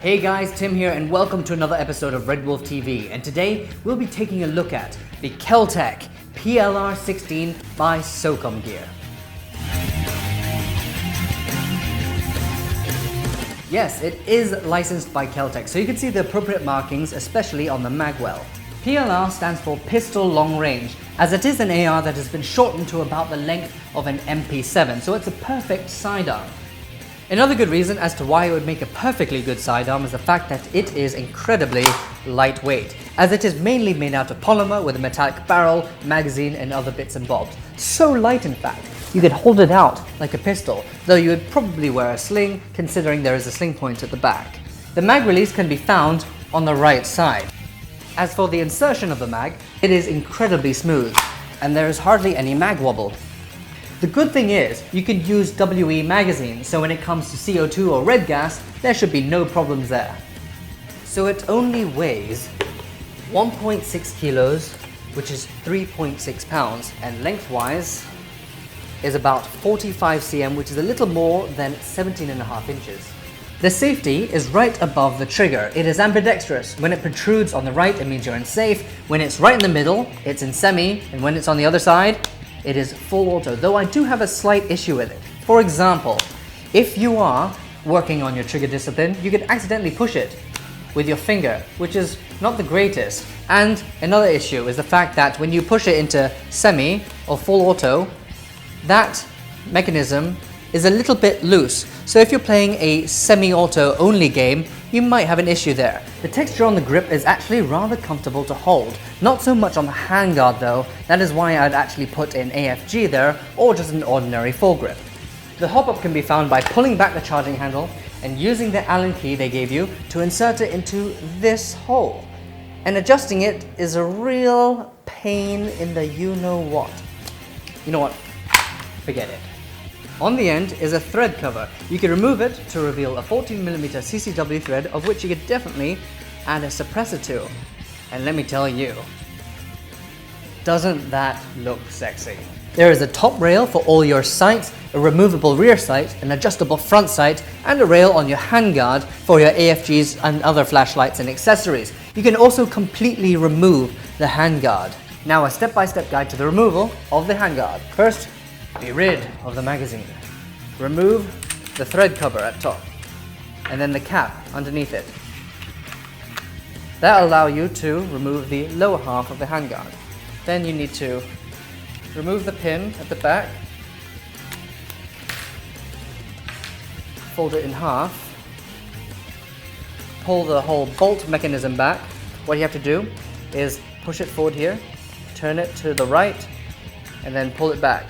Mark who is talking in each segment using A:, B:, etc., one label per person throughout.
A: Hey guys, Tim here and welcome to another episode of RedWolf TV, and today we'll be taking a look at the Keltec PLR-16 by Socom gear. Yes, it is licensed by Keltec, so you can see the appropriate markings, especially on the magwell. PLR stands for Pistol Long Range, as it is an AR that has been shortened to about the length of an MP7, so it's a perfect sidearm. Another good reason as to why it would make a perfectly good sidearm is the fact that it is incredibly lightweight, as it is mainly made out of polymer with a metallic barrel, magazine and other bits and bobs. So light in fact, you could hold it out like a pistol, though you would probably wear a sling considering there is a sling point at the back. The mag release can be found on the right side. As for the insertion of the mag, it is incredibly smooth and there is hardly any mag wobble. The good thing is, you can use WE magazines, so when it comes to CO2 or red gas, there should be no problems there. So it only weighs 1.6 kilos, which is 3.6 pounds, and lengthwise is about 45 cm, which is a little more than 17.5 inches. The safety is right above the trigger. It is ambidextrous. When it protrudes on the right, it means you're in safe. When it's right in the middle, it's in semi, and when it's on the other side, it is full auto, though I do have a slight issue with it. For example, if you are working on your trigger discipline, you could accidentally push it with your finger, which is not the greatest. And another issue is the fact that when you push it into semi or full auto, that mechanism is a little bit loose. So if you're playing a semi-auto only game, you might have an issue there. The texture on the grip is actually rather comfortable to hold. Not so much on the handguard though, that is why I'd actually put an AFG there or just an ordinary foregrip. The hop-up can be found by pulling back the charging handle and using the Allen key they gave you to insert it into this hole. And adjusting it is a real pain in the you-know-what. You know what? Forget it. On the end is a thread cover. You can remove it to reveal a 14mm CCW thread, of which you could definitely add a suppressor to. And let me tell you, doesn't that look sexy? There is a top rail for all your sights, a removable rear sight, an adjustable front sight, and a rail on your handguard for your AFGs and other flashlights and accessories. You can also completely remove the handguard. Now a step-by-step guide to the removal of the handguard. First, be rid of the magazine. Remove the thread cover at top and then the cap underneath it. That will allow you to remove the lower half of the handguard. Then you need to remove the pin at the back, fold it in half, pull the whole bolt mechanism back. What you have to do is push it forward here, turn it to the right, and then pull it back.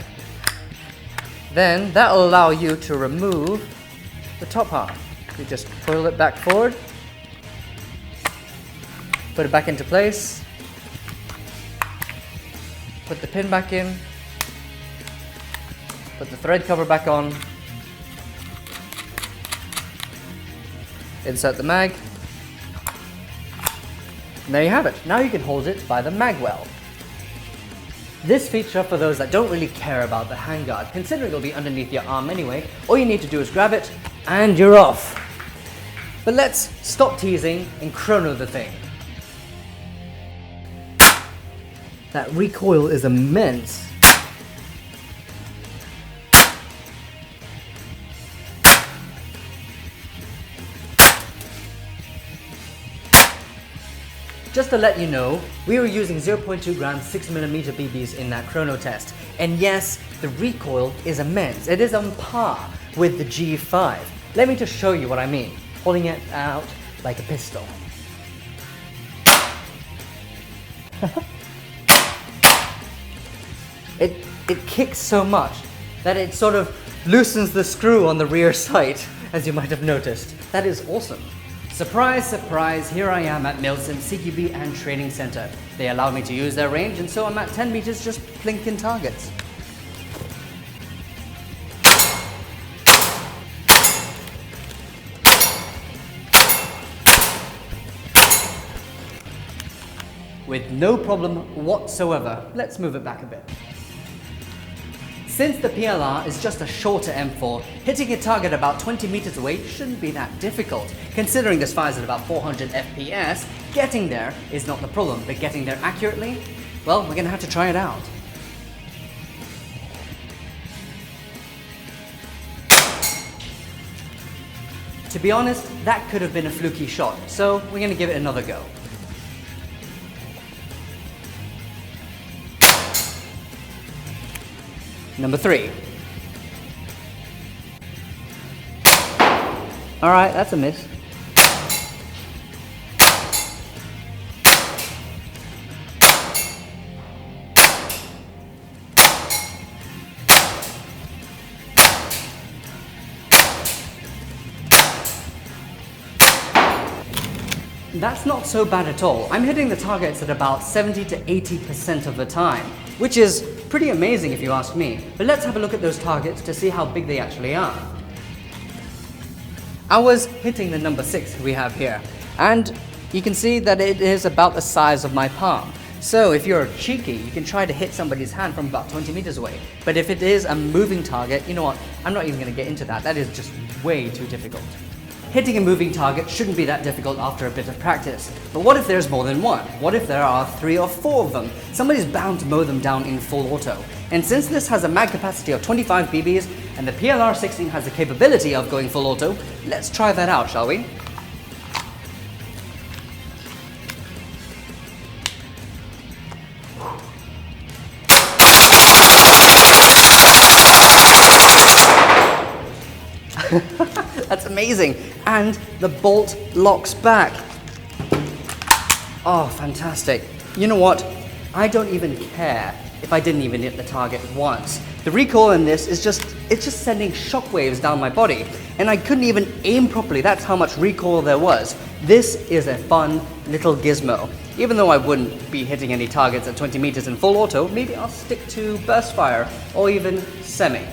A: Then that will allow you to remove the top half. You just pull it back forward, put it back into place, put the pin back in, put the thread cover back on, insert the mag, and there you have it. Now you can hold it by the magwell. This feature, for those that don't really care about the handguard, considering it'll be underneath your arm anyway, all you need to do is grab it and you're off. But let's stop teasing and chrono the thing. That recoil is immense. Just to let you know, we were using 0.2 gram 6mm BBs in that chrono test. And yes, the recoil is immense. It is on par with the G5. Let me just show you what I mean, holding it out like a pistol. It kicks so much that it sort of loosens the screw on the rear sight, as you might have noticed. That is awesome. Surprise, surprise, here I am at Milson CQB and Training Center. They allowed me to use their range, and so I'm at 10 meters just plinking targets. With no problem whatsoever. Let's move it back a bit. Since the PLR is just a shorter M4, hitting a target about 20 meters away shouldn't be that difficult. Considering this fires at about 400 FPS, getting there is not the problem, but getting there accurately, well, we're gonna have to try it out. To be honest, that could have been a fluky shot, so we're gonna give it another go. Number 3. Alright, that's a miss. That's not so bad at all. I'm hitting the targets at about 70 to 80% of the time, which is pretty amazing if you ask me. But let's have a look at those targets to see how big they actually are. I was hitting the number 6 we have here, and you can see that it is about the size of my palm. So if you're cheeky, you can try to hit somebody's hand from about 20 meters away. But if it is a moving target, you know what, I'm not even going to get into that. That is just way too difficult. Hitting a moving target shouldn't be that difficult after a bit of practice. But what if there's more than one? What if there are 3 or 4 of them? Somebody's bound to mow them down in full auto. And since this has a mag capacity of 25 BBs and the PLR-16 has the capability of going full auto, let's try that out, shall we? That's amazing. And the bolt locks back. Oh, fantastic. You know what? I don't even care if I didn't even hit the target once. The recoil in this is just sending shockwaves down my body. And I couldn't even aim properly. That's how much recoil there was. This is a fun little gizmo. Even though I wouldn't be hitting any targets at 20 meters in full auto, maybe I'll stick to burst fire or even semi.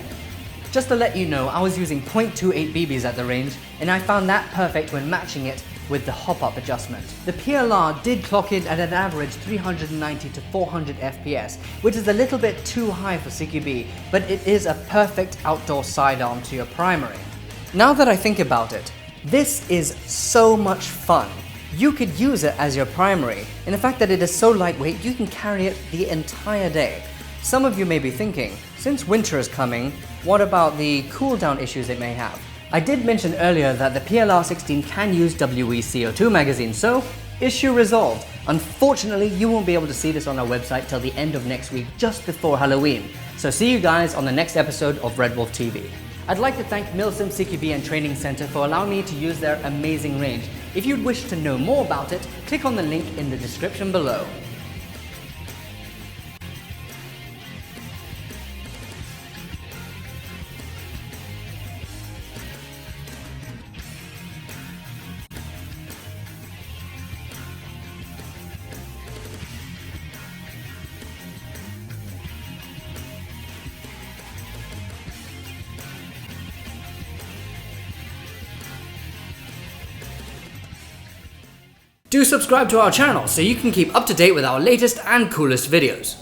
A: Just to let you know, I was using 0.28 BBs at the range, and I found that perfect when matching it with the hop-up adjustment. The PLR did clock in at an average 390 to 400 FPS, which is a little bit too high for CQB, but it is a perfect outdoor sidearm to your primary. Now that I think about it, this is so much fun. You could use it as your primary, and the fact that it is so lightweight, you can carry it the entire day. Some of you may be thinking, since winter is coming, what about the cooldown issues it may have? I did mention earlier that the PLR-16 can use WeCO2 magazine, so issue resolved. Unfortunately, you won't be able to see this on our website till the end of next week, just before Halloween. So see you guys on the next episode of RedWolf TV. I'd like to thank Milsim CQB and Training Center for allowing me to use their amazing range. If you'd wish to know more about it, click on the link in the description below. Do subscribe to our channel so you can keep up to date with our latest and coolest videos.